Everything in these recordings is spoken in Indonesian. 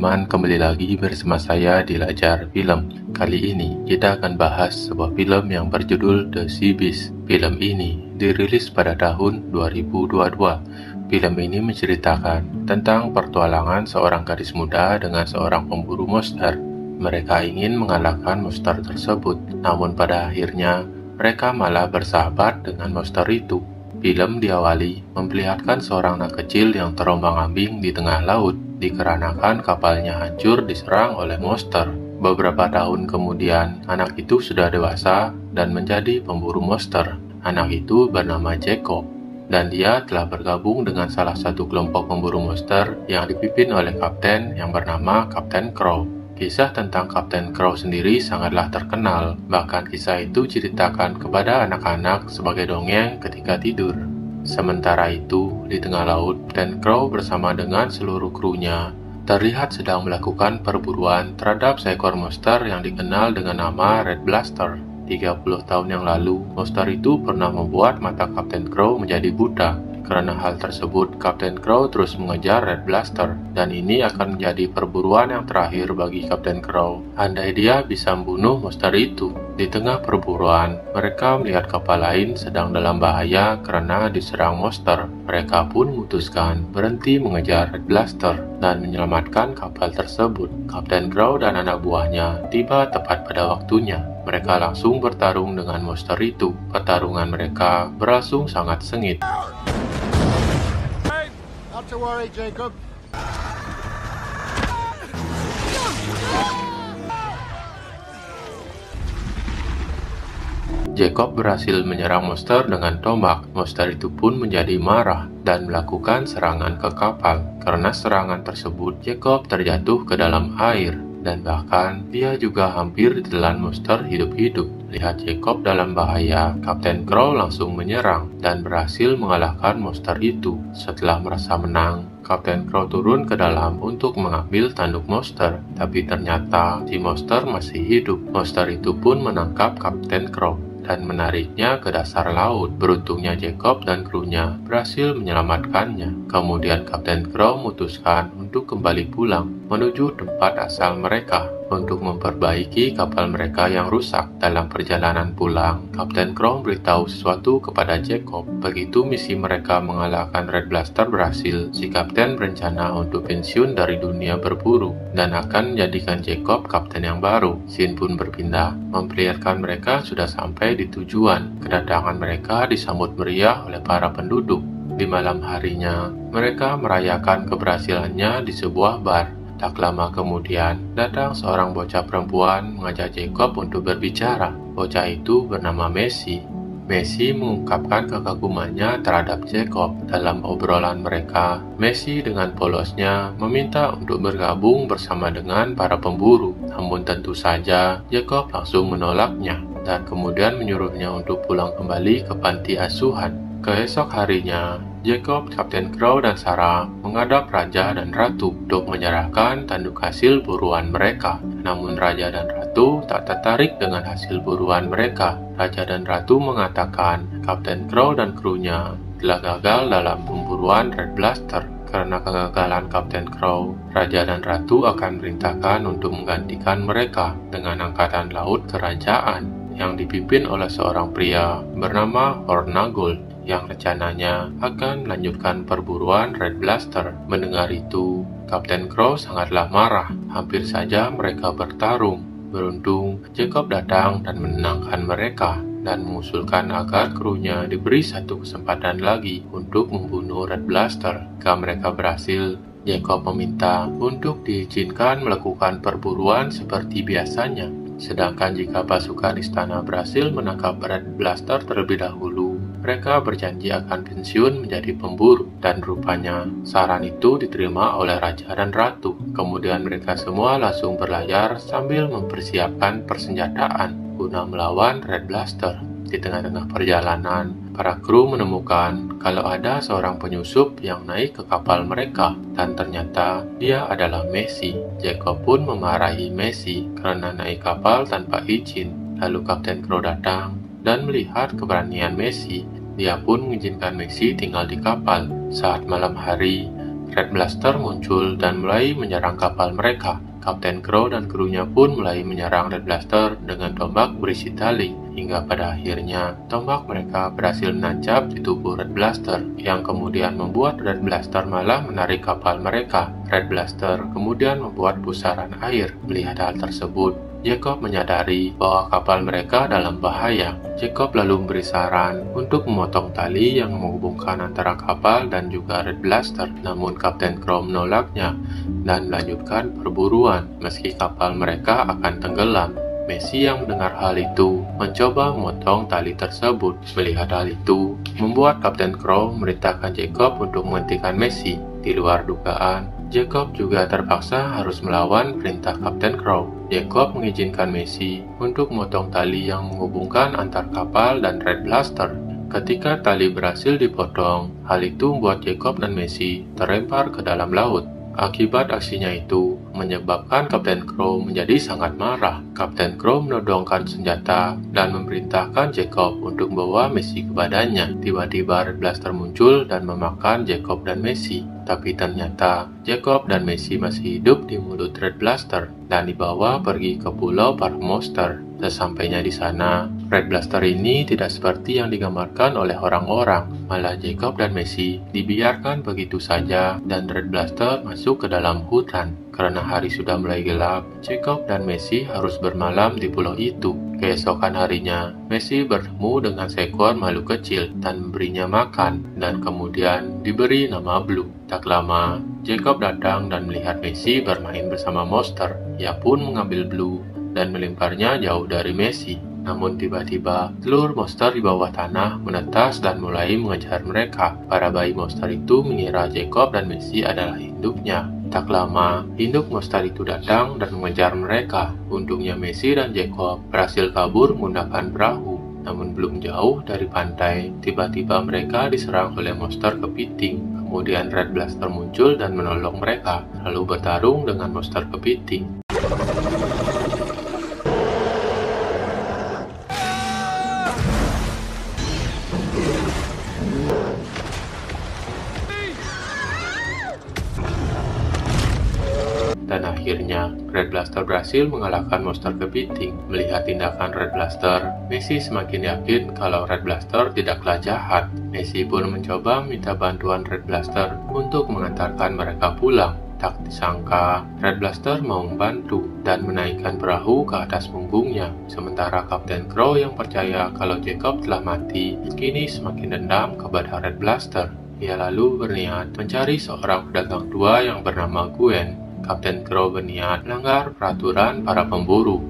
teman-teman, kembali lagi bersama saya di Lajar Film. Kali ini kita akan bahas sebuah film yang berjudul The Sea Beast. Film ini dirilis pada tahun 2022. Film ini menceritakan tentang pertualangan seorang gadis muda dengan seorang pemburu monster. Mereka ingin mengalahkan monster tersebut, namun pada akhirnya mereka malah bersahabat dengan monster itu. Film diawali memperlihatkan seorang anak kecil yang terombang-ambing di tengah laut dikarenakan kapalnya hancur diserang oleh monster. Beberapa tahun kemudian, anak itu sudah dewasa dan menjadi pemburu monster. Anak itu bernama Jacob, dan dia telah bergabung dengan salah satu kelompok pemburu monster yang dipimpin oleh kapten yang bernama Kapten Crow. Kisah tentang Kapten Crow sendiri sangatlah terkenal, bahkan kisah itu diceritakan kepada anak-anak sebagai dongeng ketika tidur. Sementara itu, di tengah laut, Kapten Crow bersama dengan seluruh krunya terlihat sedang melakukan perburuan terhadap seekor monster yang dikenal dengan nama Red Blaster. 30 tahun yang lalu, monster itu pernah membuat mata Kapten Crow menjadi buta. Karena hal tersebut, Kapten Crow terus mengejar Red Blaster, dan ini akan menjadi perburuan yang terakhir bagi Kapten Crow. Andai dia bisa membunuh monster itu. Di tengah perburuan, mereka melihat kapal lain sedang dalam bahaya karena diserang monster. Mereka pun memutuskan berhenti mengejar Red Blaster dan menyelamatkan kapal tersebut. Kapten Crow dan anak buahnya tiba tepat pada waktunya. Mereka langsung bertarung dengan monster itu. Pertarungan mereka berlangsung sangat sengit. Not to worry, Jacob. Jacob berhasil menyerang monster dengan tombak. Monster itu pun menjadi marah dan melakukan serangan ke kapal. Karena serangan tersebut, Jacob terjatuh ke dalam air. Dan bahkan dia juga hampir ditelan monster hidup-hidup. Lihat Jacob dalam bahaya, Kapten Crow langsung menyerang dan berhasil mengalahkan monster itu. Setelah merasa menang, Kapten Crow turun ke dalam untuk mengambil tanduk monster. Tapi ternyata si monster masih hidup. Monster itu pun menangkap Kapten Crow dan menariknya ke dasar laut. Beruntungnya Jacob dan krunya berhasil menyelamatkannya. Kemudian Kapten Crow memutuskan untuk kembali pulang menuju tempat asal mereka untuk memperbaiki kapal mereka yang rusak. Dalam perjalanan pulang, Kapten Crow beritahu sesuatu kepada Jacob. Begitu misi mereka mengalahkan Red Blaster berhasil, si kapten berencana untuk pensiun dari dunia berburu dan akan menjadikan Jacob kapten yang baru. Scene pun berpindah, memperlihatkan mereka sudah sampai di tujuan. Kedatangan mereka disambut meriah oleh para penduduk. Di malam harinya, mereka merayakan keberhasilannya di sebuah bar. Tak lama kemudian, datang seorang bocah perempuan mengajak Jacob untuk berbicara. Bocah itu bernama Messi. Messi mengungkapkan kekagumannya terhadap Jacob. Dalam obrolan mereka, Messi dengan polosnya meminta untuk bergabung bersama dengan para pemburu. Namun tentu saja, Jacob langsung menolaknya dan kemudian menyuruhnya untuk pulang kembali ke panti asuhan. Keesok harinya, Jacob, Kapten Crow, dan Sarah menghadap Raja dan Ratu untuk menyerahkan tanduk hasil buruan mereka. Namun Raja dan Ratu tak tertarik dengan hasil buruan mereka. Raja dan Ratu mengatakan Kapten Crow dan krunya telah gagal dalam pemburuan Red Blaster. Karena kegagalan Kapten Crow, Raja dan Ratu akan merintahkan untuk menggantikan mereka dengan angkatan laut kerajaan yang dipimpin oleh seorang pria bernama Hornagold yang rencananya akan melanjutkan perburuan Red Blaster. Mendengar itu, Kapten Crow sangatlah marah. Hampir saja mereka bertarung. Beruntung, Jacob datang dan menenangkan mereka dan mengusulkan agar krunya diberi satu kesempatan lagi untuk membunuh Red Blaster. Jika mereka berhasil, Jacob meminta untuk diizinkan melakukan perburuan seperti biasanya. Sedangkan jika pasukan istana berhasil menangkap Red Blaster terlebih dahulu, mereka berjanji akan pensiun menjadi pemburu, dan rupanya saran itu diterima oleh Raja dan Ratu. Kemudian mereka semua langsung berlayar sambil mempersiapkan persenjataan guna melawan Red Blaster. Di tengah-tengah perjalanan, para kru menemukan kalau ada seorang penyusup yang naik ke kapal mereka, dan ternyata dia adalah Messi. Jacob pun memarahi Messi karena naik kapal tanpa izin. Lalu Kapten Crow datang dan melihat keberanian Messi. Dia pun mengizinkan Messi tinggal di kapal. Saat malam hari, Red Blaster muncul dan mulai menyerang kapal mereka. Kapten Crow dan krunya pun mulai menyerang Red Blaster dengan tombak berisi tali, hingga pada akhirnya tombak mereka berhasil menancap di tubuh Red Blaster, yang kemudian membuat Red Blaster malah menarik kapal mereka. Red Blaster kemudian membuat pusaran air. Melihat hal tersebut, Jacob menyadari bahwa kapal mereka dalam bahaya. Jacob lalu memberi saran untuk memotong tali yang menghubungkan antara kapal dan juga Red Blaster. Namun Kapten Crow menolaknya dan melanjutkan perburuan meski kapal mereka akan tenggelam. Messi yang mendengar hal itu mencoba memotong tali tersebut. Melihat hal itu, membuat Kapten Crow memerintahkan Jacob untuk menghentikan Messi. Di luar dugaan, Jacob juga terpaksa harus melawan perintah Kapten Crow. Jacob mengizinkan Messi untuk memotong tali yang menghubungkan antar kapal dan Red Blaster. Ketika tali berhasil dipotong, hal itu membuat Jacob dan Messi terlempar ke dalam laut. Akibat aksinya itu, menyebabkan Kapten Crow menjadi sangat marah. Kapten Crow menodongkan senjata dan memerintahkan Jacob untuk membawa Messi ke badannya. Tiba-tiba Red Blaster muncul dan memakan Jacob dan Messi. Tapi ternyata Jacob dan Messi masih hidup di mulut Red Blaster dan dibawa pergi ke pulau para monster. Sesampainya di sana, Red Blaster ini tidak seperti yang digambarkan oleh orang-orang. Malah Jacob dan Messi dibiarkan begitu saja dan Red Blaster masuk ke dalam hutan. Karena hari sudah mulai gelap, Jacob dan Messi harus bermalam di pulau itu. Keesokan harinya, Messi bertemu dengan seekor makhluk kecil dan memberinya makan, dan kemudian diberi nama Blue. Tak lama, Jacob datang dan melihat Messi bermain bersama monster. Ia pun mengambil Blue dan melemparnya jauh dari Messi. Namun tiba-tiba, telur monster di bawah tanah menetas dan mulai mengejar mereka. Para bayi monster itu mengira Jacob dan Messi adalah induknya. Tak lama, induk monster itu datang dan mengejar mereka. Untungnya Messi dan Jacob berhasil kabur menggunakan perahu. Namun belum jauh dari pantai, tiba-tiba mereka diserang oleh monster kepiting. Kemudian Red Blaster muncul dan menolong mereka, lalu bertarung dengan monster kepiting. Dan akhirnya, Red Blaster berhasil mengalahkan monster kepiting. Melihat tindakan Red Blaster, Messi semakin yakin kalau Red Blaster tidaklah jahat. Messi pun mencoba minta bantuan Red Blaster untuk mengantarkan mereka pulang. Tak disangka, Red Blaster mau membantu dan menaikkan perahu ke atas punggungnya. Sementara Kapten Crow yang percaya kalau Jacob telah mati, kini semakin dendam kepada Red Blaster. Ia lalu berniat mencari seorang pedagang tua yang bernama Gwen. Kapten Crow berniat melanggar peraturan para pemburu,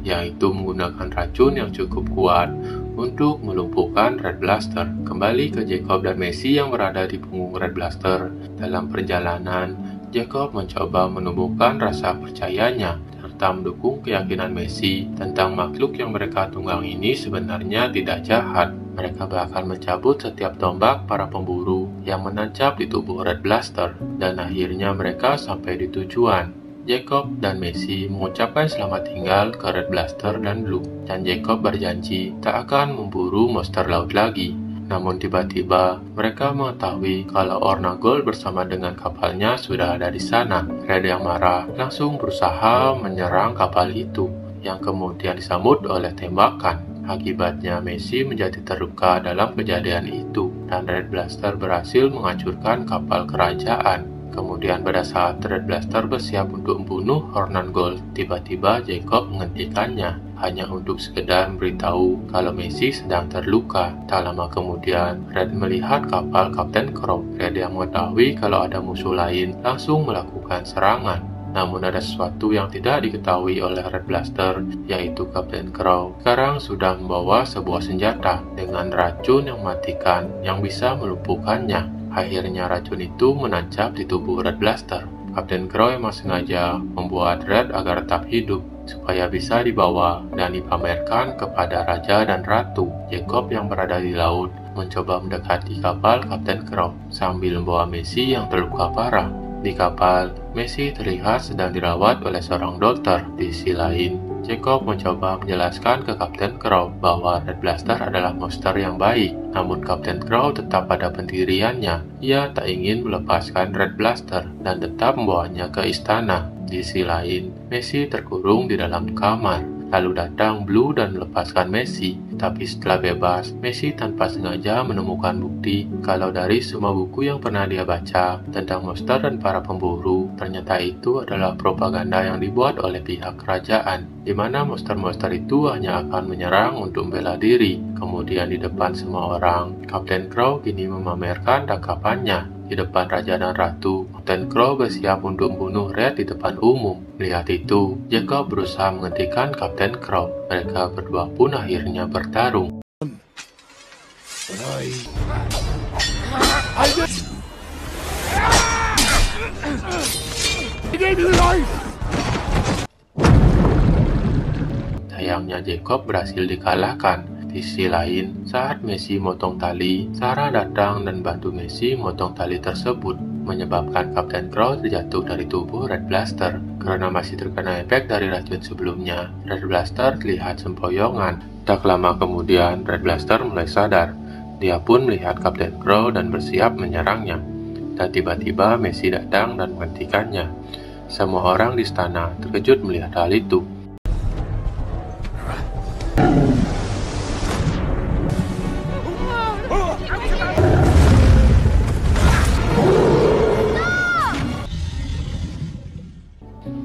yaitu menggunakan racun yang cukup kuat untuk melumpuhkan Red Blaster. Kembali ke Jacob dan Messi yang berada di punggung Red Blaster. Dalam perjalanan, Jacob mencoba menumbuhkan rasa percayanya serta mendukung keyakinan Messi tentang makhluk yang mereka tunggang ini sebenarnya tidak jahat. Mereka bahkan mencabut setiap tombak para pemburu yang menancap di tubuh Red Blaster, dan akhirnya mereka sampai di tujuan. Jacob dan Messi mengucapkan selamat tinggal ke Red Blaster dan Blue, dan Jacob berjanji tak akan memburu monster laut lagi. Namun tiba-tiba mereka mengetahui kalau Orna Gold bersama dengan kapalnya sudah ada di sana. Red yang marah langsung berusaha menyerang kapal itu, yang kemudian disambut oleh tembakan. Akibatnya Messi menjadi terluka dalam kejadian itu, dan Red Blaster berhasil menghancurkan kapal kerajaan. Kemudian pada saat Red Blaster bersiap untuk membunuh Hornan Gold, tiba-tiba Jacob menghentikannya, hanya untuk sekedar memberitahu kalau Messi sedang terluka. Tak lama kemudian, Red melihat kapal Kapten Crow. Red yang mengetahui kalau ada musuh lain langsung melakukan serangan. Namun ada sesuatu yang tidak diketahui oleh Red Blaster, yaitu Kapten Crow sekarang sudah membawa sebuah senjata dengan racun yang mematikan yang bisa melumpuhkannya. Akhirnya racun itu menancap di tubuh Red Blaster. Kapten Crow memang sengaja membuat Red agar tetap hidup, supaya bisa dibawa dan dipamerkan kepada Raja dan Ratu. Jacob yang berada di laut mencoba mendekati kapal Kapten Crow sambil membawa Messi yang terluka parah. Di kapal, Messi terlihat sedang dirawat oleh seorang dokter. Di sisi lain, Jacob mencoba menjelaskan ke Kapten Crow bahwa Red Blaster adalah monster yang baik. Namun Kapten Crow tetap pada pendiriannya. Ia tak ingin melepaskan Red Blaster dan tetap membawanya ke istana. Di sisi lain, Messi terkurung di dalam kamar. Lalu datang Blue dan melepaskan Messi. Tapi setelah bebas, Messi tanpa sengaja menemukan bukti kalau dari semua buku yang pernah dia baca tentang monster dan para pemburu, ternyata itu adalah propaganda yang dibuat oleh pihak kerajaan, di mana monster-monster itu hanya akan menyerang untuk membela diri. Kemudian di depan semua orang, Kapten Crow kini memamerkan tangkapannya. Di depan Raja dan Ratu, Kapten Crow bersiap untuk membunuh Red di depan umum. Melihat itu, Jacob berusaha menghentikan Kapten Crow. Mereka berdua pun akhirnya bertarung. Sayangnya Jacob berhasil dikalahkan. Di sisi lain, saat Messi motong tali, Sarah datang dan bantu Messi motong tali tersebut, menyebabkan Kapten Crow terjatuh dari tubuh Red Blaster. Karena masih terkena efek dari racun sebelumnya, Red Blaster terlihat sempoyongan. Tak lama kemudian, Red Blaster mulai sadar. Dia pun melihat Kapten Crow dan bersiap menyerangnya. Dan tiba-tiba Messi datang dan menghentikannya. Semua orang di istana terkejut melihat hal itu.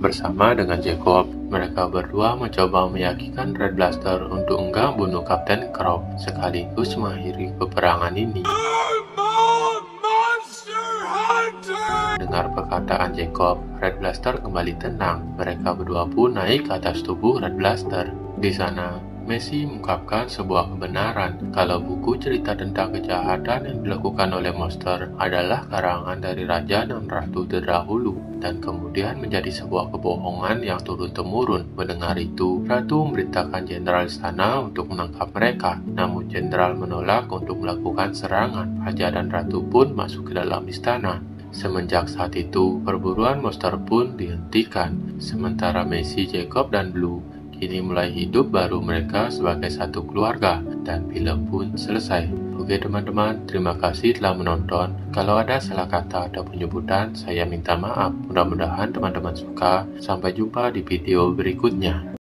Bersama dengan Jacob, mereka berdua mencoba meyakinkan Red Blaster untuk enggak bunuh Kapten Crow, sekaligus mengakhiri peperangan ini. Dengar perkataan Jacob, Red Blaster kembali tenang. Mereka berdua pun naik ke atas tubuh Red Blaster. Di sana, Messi mengungkapkan sebuah kebenaran kalau buku cerita tentang kejahatan yang dilakukan oleh monster adalah karangan dari Raja dan Ratu terdahulu dan kemudian menjadi sebuah kebohongan yang turun-temurun. Mendengar itu, Ratu memerintahkan jenderal istana untuk menangkap mereka, namun jenderal menolak untuk melakukan serangan. Raja dan Ratu pun masuk ke dalam istana. Semenjak saat itu, perburuan monster pun dihentikan. Sementara Messi, Jacob, dan Blue kini mulai hidup baru mereka sebagai satu keluarga, dan film pun selesai. Oke teman-teman, terima kasih telah menonton. Kalau ada salah kata atau penyebutan, saya minta maaf. Mudah-mudahan teman-teman suka. Sampai jumpa di video berikutnya.